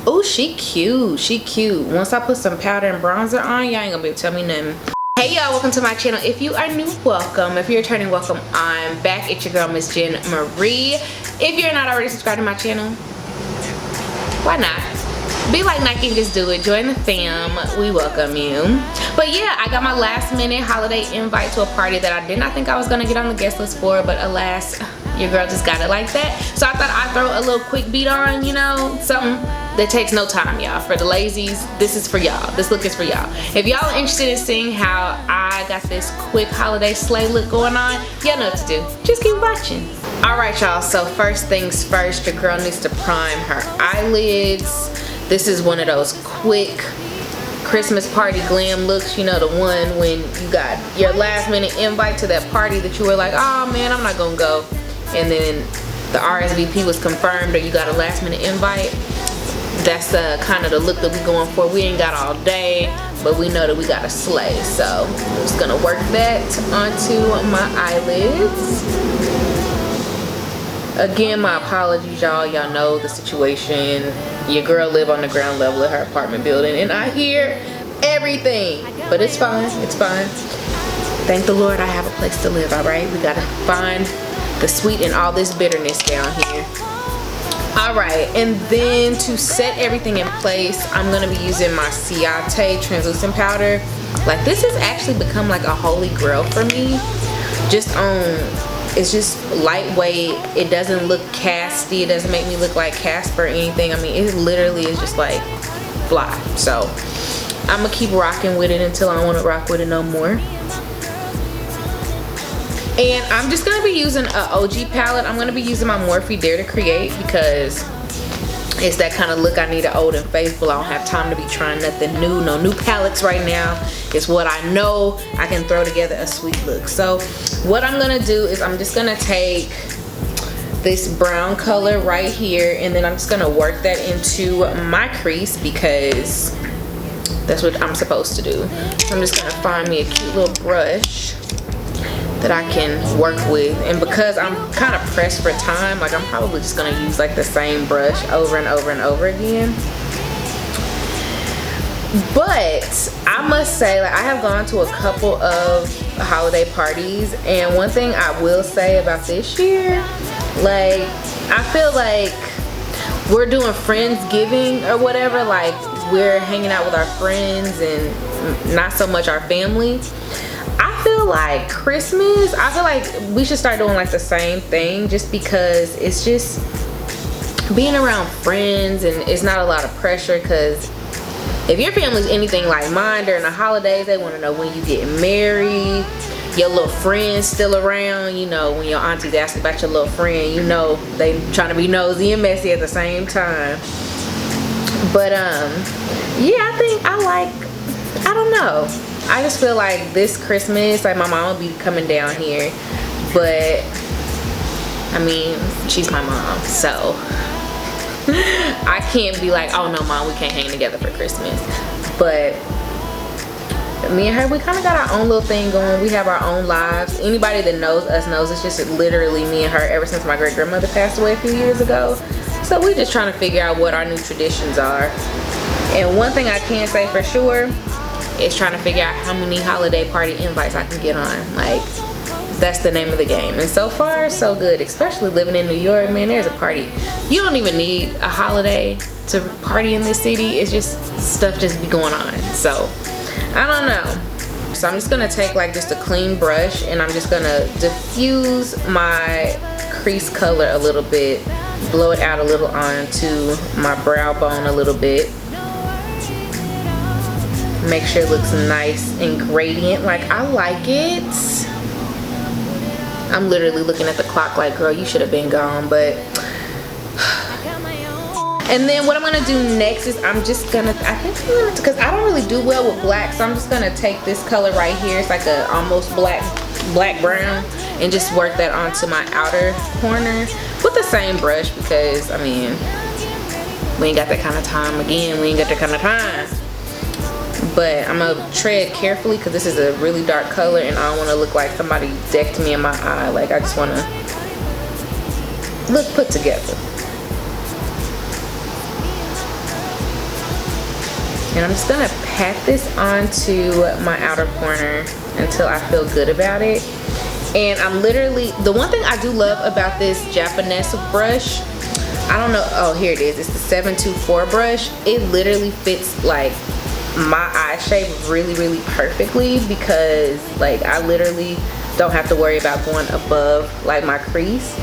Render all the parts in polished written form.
Oh, she cute. She cute. Once I put some powder and bronzer on, y'all ain't gonna be able to tell me nothing. Hey y'all, welcome to my channel. If you are new, welcome. If you're returning, welcome. I'm back. It's your girl, Miss Jen Marie. If you're not already subscribed to my channel, why not? Be like Nike and just do it. Join the fam. We welcome you. But yeah, I got my last minute holiday invite to a party that I did not think I was gonna get on the guest list for, but alas, your girl just got it like that. So I thought I'd throw a little quick beat on, you know, something that takes no time, y'all. For the lazies, this is for y'all. This look is for y'all. If y'all are interested in seeing how I got this quick holiday sleigh look going on, y'all know what to do. Just keep watching. All right, y'all, so first things first, your girl needs to prime her eyelids. This is one of those quick Christmas party glam looks, you know, the one when you got your last minute invite to that party that you were like, oh man, I'm not gonna go. And then the RSVP was confirmed or you got a last minute invite. That's kind of the look that we're going for. We ain't got all day, but we know that we got a sleigh. So I'm just gonna work that onto my eyelids. Again, my apologies, y'all. Y'all know the situation. Your girl live on the ground level of her apartment building and I hear everything, but it's fine. It's fine. Thank the Lord I have a place to live, all right? We gotta find the sweet in all this bitterness down here. All right, and then to set everything in place, I'm gonna be using my Ciate translucent powder. Like, this has actually become like a holy grail for me. It's just lightweight. It doesn't look casty. It doesn't make me look like Casper or anything. I mean, it literally is just like fly. So I'm gonna keep rocking with it until I don't want to rock with it no more. And I'm just gonna be using an OG palette. I'm gonna be using my Morphe Dare to Create because it's that kind of look I need, an old and faithful. I don't have time to be trying nothing new, no new palettes right now. It's what I know I can throw together a sweet look. So what I'm gonna do is I'm just gonna take this brown color right here and then I'm just gonna work that into my crease because that's what I'm supposed to do. So I'm just gonna find me a cute little brush that I can work with, and because I'm kind of pressed for time, like I'm probably just gonna use like the same brush over and over and over again. But I must say, like, I have gone to a couple of holiday parties, and one thing I will say about this year, like, I feel like we're doing Friendsgiving or whatever, like we're hanging out with our friends and not so much our family. I feel like Christmas, I feel like we should start doing like the same thing just because it's just being around friends and it's not a lot of pressure. Because if your family's anything like mine during the holidays, they want to know when you get married, your little friends still around, you know, when your aunties ask about your little friend, you know, they trying to be nosy and messy at the same time. But yeah, I don't know. I just feel like this Christmas, like my mom will be coming down here, but I mean, she's my mom, so I can't be like, oh no mom, we can't hang together for Christmas. But me and her, we kind of got our own little thing going. We have our own lives. Anybody that knows us knows it's just literally me and her ever since my great grandmother passed away a few years ago. So we're just trying to figure out what our new traditions are. And one thing I can say for sure is trying to figure out how many holiday party invites I can get on. Like, that's the name of the game. And so far, so good. Especially living in New York, man, there's a party. You don't even need a holiday to party in this city. It's just, stuff just be going on. So, I don't know. So I'm just gonna take like just a clean brush and I'm just gonna diffuse my crease color a little bit. Blow it out a little onto my brow bone a little bit. Make sure it looks nice and gradient like I like it. I'm literally looking at the clock like, girl, you should have been gone, but and then what I'm gonna do next is I'm just gonna, because I don't really do well with black, so I'm just gonna take this color right here. It's like a almost black brown, and just work that onto my outer corner with the same brush because I mean, we ain't got that kind of time. Again, we ain't got that kind of time. But I'm gonna tread carefully because this is a really dark color and I don't want to look like somebody decked me in my eye. Like, I just want to look put together. And I'm just gonna pat this onto my outer corner until I feel good about it. And I'm literally, the one thing I do love about this Japanese brush, I don't know, oh here it is, it's the 724 brush. It literally fits like my eye shape really perfectly, because like I literally don't have to worry about going above like my crease,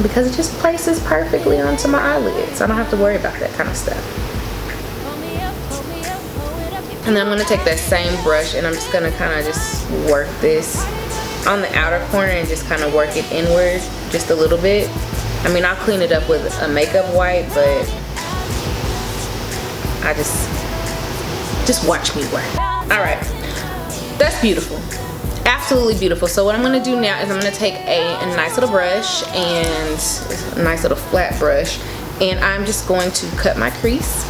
because it just places perfectly onto my eyelids. So I don't have to worry about that kind of stuff. And then I'm gonna take that same brush and I'm just gonna kind of just work this on the outer corner and just kind of work it inward just a little bit. I mean, I'll clean it up with a makeup wipe, but I just watch me work. All right, that's beautiful. Absolutely beautiful. So what I'm gonna do now is I'm gonna take a nice little brush, and a nice little flat brush, and I'm just going to cut my crease.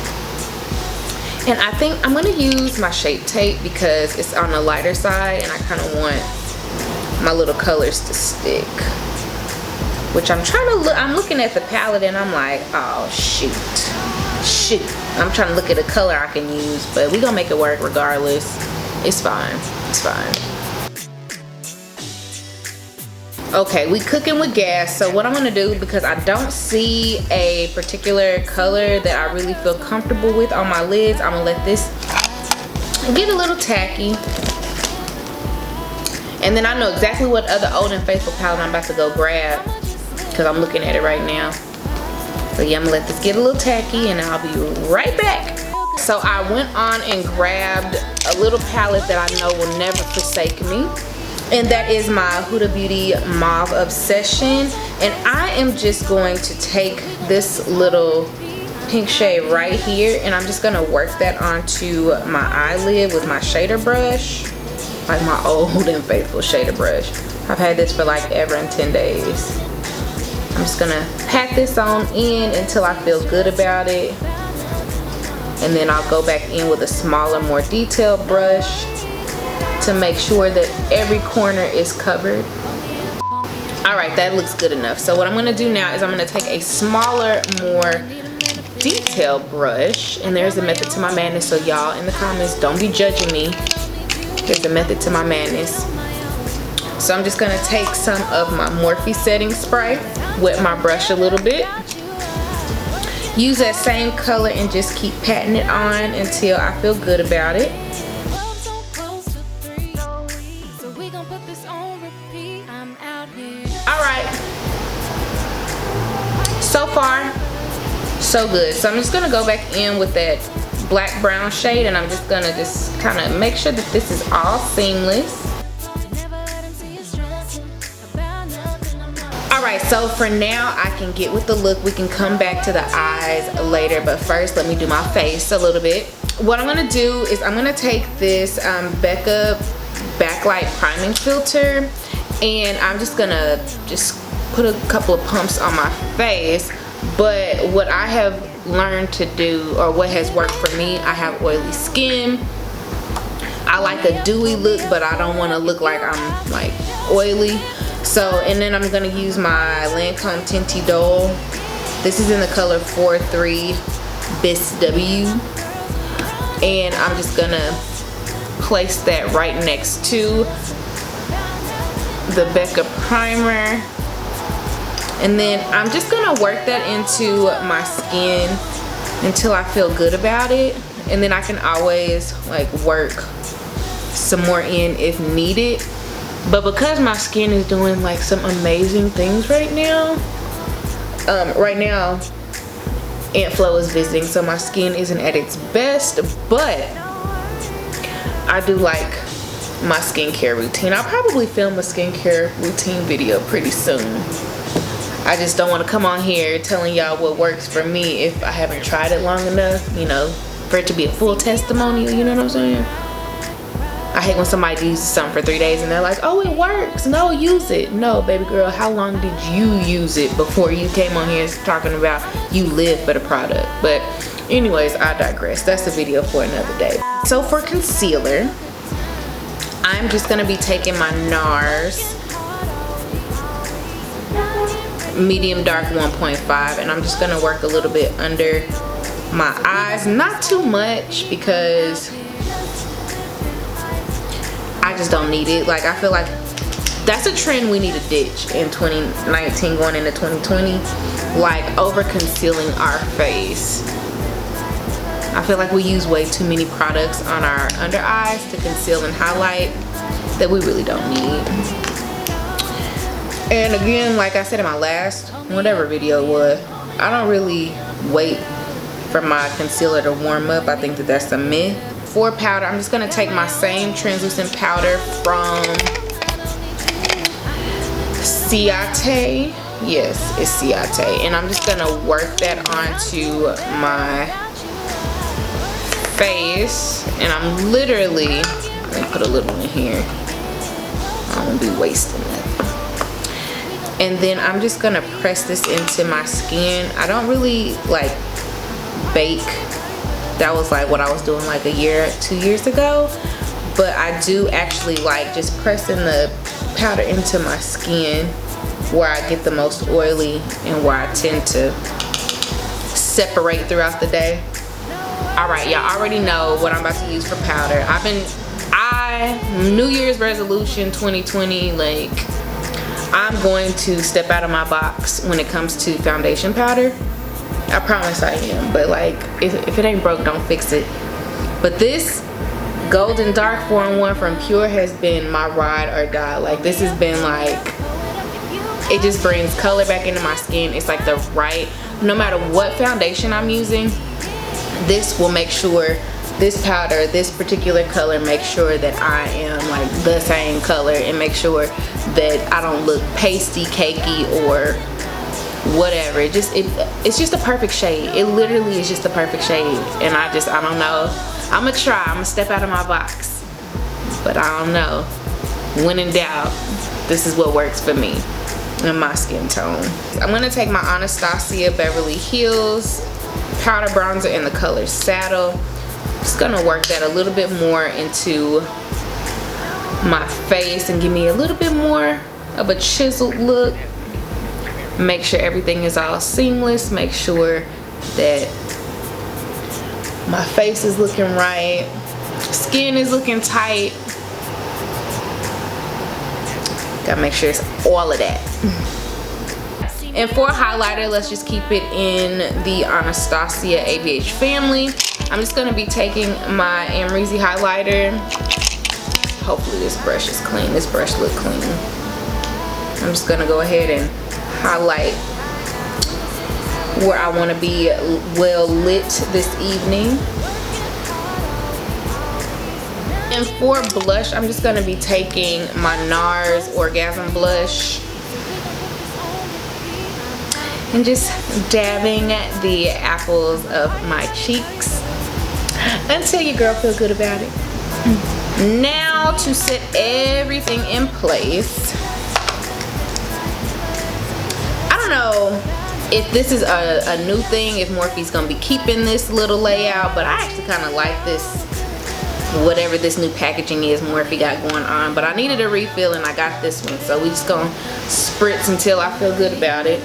And I think I'm gonna use my Shape Tape because it's on the lighter side and I kind of want my little colors to stick. Which I'm trying to look, I'm looking at the palette and I'm like, oh shoot. I'm trying to look at a color I can use, but we're gonna make it work regardless. It's fine, it's fine. Okay, we cooking with gas. So what I'm gonna do, because I don't see a particular color that I really feel comfortable with on my lids, I'm gonna let this get a little tacky. And then I know exactly what other Old and Faithful palette I'm about to go grab, because I'm looking at it right now. So yeah, I'm gonna let this get a little tacky and I'll be right back. So I went on and grabbed a little palette that I know will never forsake me. And that is my Huda Beauty Mauve Obsession. And I am just going to take this little pink shade right here and I'm just gonna work that onto my eyelid with my shader brush. Like my Old and Faithful shader brush. I've had this for like ever and 10 days. I'm just gonna pat this on in until I feel good about it. And then I'll go back in with a smaller, more detailed brush to make sure that every corner is covered. All right, that looks good enough. So what I'm gonna do now is I'm gonna take a smaller, more detailed brush, and there's a method to my madness, so y'all in the comments, don't be judging me. There's a method to my madness. So I'm just gonna take some of my Morphe setting spray, wet my brush a little bit, use that same color and just keep patting it on until I feel good about it. So far, so good. So I'm just gonna go back in with that black brown shade and I'm just gonna just kind of make sure that this is all seamless. Alright, so for now I can get with the look. We can come back to the eyes later, but first let me do my face a little bit. What I'm gonna do is I'm gonna take this Becca Backlight Priming Filter and I'm just gonna put a couple of pumps on my face. But what I have learned to do, or what has worked for me, I have oily skin. I like a dewy look, but I don't want to look like I'm like oily. So, and then I'm gonna use my Lancome Tinty Doll. This is in the color 43 Bis W, and I'm just gonna place that right next to the Becca primer. And then I'm just gonna work that into my skin until I feel good about it. And then I can always like work some more in if needed. But because my skin is doing like some amazing things right now, Aunt Flo is visiting, so my skin isn't at its best, but I do like my skincare routine. I'll probably film a skincare routine video pretty soon. I just don't want to come on here telling y'all what works for me if I haven't tried it long enough, you know, for it to be a full testimonial, you know what I'm saying? I hate when somebody uses something for 3 days and they're like, oh, it works, no, use it. No, baby girl, how long did you use it before you came on here talking about you live for the product? But anyways, I digress. That's a video for another day. So for concealer, I'm just gonna be taking my NARS medium dark 1.5 and I'm just gonna work a little bit under my eyes. Not too much because I just don't need it. Like, I feel like that's a trend we need to ditch in 2019 going into 2020. Like, over concealing our face. I feel like we use way too many products on our under eyes to conceal and highlight that we really don't need. And again, like I said in my last whatever video it was, I don't really wait for my concealer to warm up. I think that that's a myth. For powder, I'm just gonna take my same translucent powder from Ciate. Yes, it's Ciate. And I'm just gonna work that onto my face. And I'm literally, let me put a little in here. I won't be wasting it. And then I'm just gonna press this into my skin. I don't really like bake. That was like what I was doing like a year, 2 years ago. But I do actually like just pressing the powder into my skin where I get the most oily and where I tend to separate throughout the day. All right, y'all already know what I'm about to use for powder. New Year's resolution 2020, like, I'm going to step out of my box when it comes to foundation powder. I promise I am, but like, if it ain't broke, don't fix it. But this Golden Dark 4-in-1 from Pure has been my ride or die. Like, this has been like, it just brings color back into my skin. It's like the right, no matter what foundation I'm using, this will make sure, this powder, this particular color, make sure that I am like the same color and make sure that I don't look pasty, cakey, or whatever. It's just a perfect shade. It literally is just a perfect shade. And I don't know. I'm gonna try. I'm gonna step out of my box. But I don't know. When in doubt, this is what works for me and my skin tone. I'm gonna take my Anastasia Beverly Hills powder bronzer in the color Saddle. Just gonna work that a little bit more into my face and give me a little bit more of a chiseled look. Make sure everything is all seamless. Make sure that my face is looking right, skin is looking tight. Gotta make sure it's all of that. And for a highlighter, let's just keep it in the Anastasia ABH family. I'm just gonna be taking my Amrezy highlighter. Hopefully this brush is clean. This brush looks clean. I'm just gonna go ahead and highlight where I want to be well lit this evening. And for blush, I'm just gonna be taking my NARS Orgasm blush and just dabbing the apples of my cheeks until your girl feel good about it. Now to set everything in place. I don't know if this is a new thing, if Morphe's gonna be keeping this little layout, but I actually kind of like this, whatever this new packaging is Morphe got going on. But I needed a refill and I got this one, so we just gonna spritz until I feel good about it.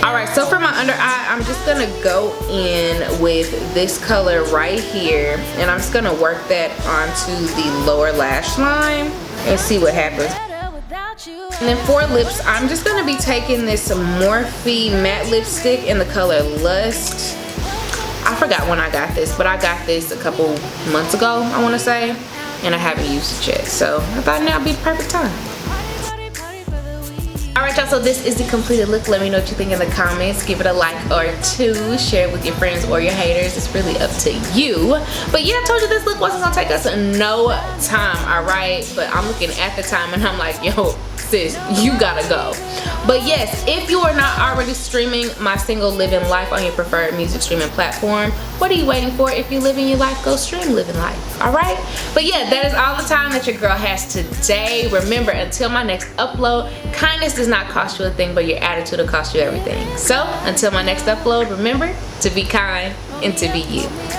Alright, so for my under eye, I'm just gonna go in with this color right here, and I'm just gonna work that onto the lower lash line and see what happens. And then for lips, I'm just gonna be taking this Morphe matte lipstick in the color Lust. I forgot when I got this, but I got this a couple months ago, I wanna say, and I haven't used it yet, so I thought now would be the perfect time. Alright y'all, so this is the completed look. Let me know what you think in the comments. Give it a like or two. Share it with your friends or your haters. It's really up to you. But yeah, I told you this look wasn't gonna take us no time, alright? But I'm looking at the time and I'm like, yo, sis, you gotta go. But yes, if you are not already streaming my single Living Life on your preferred music streaming platform, what are you waiting for? If you're living your life, go stream Living Life, alright? But yeah, that is all the time that your girl has today. Remember, until my next upload, kindness does not cost you a thing, but your attitude will cost you everything. So, until my next upload, remember to be kind and to be you.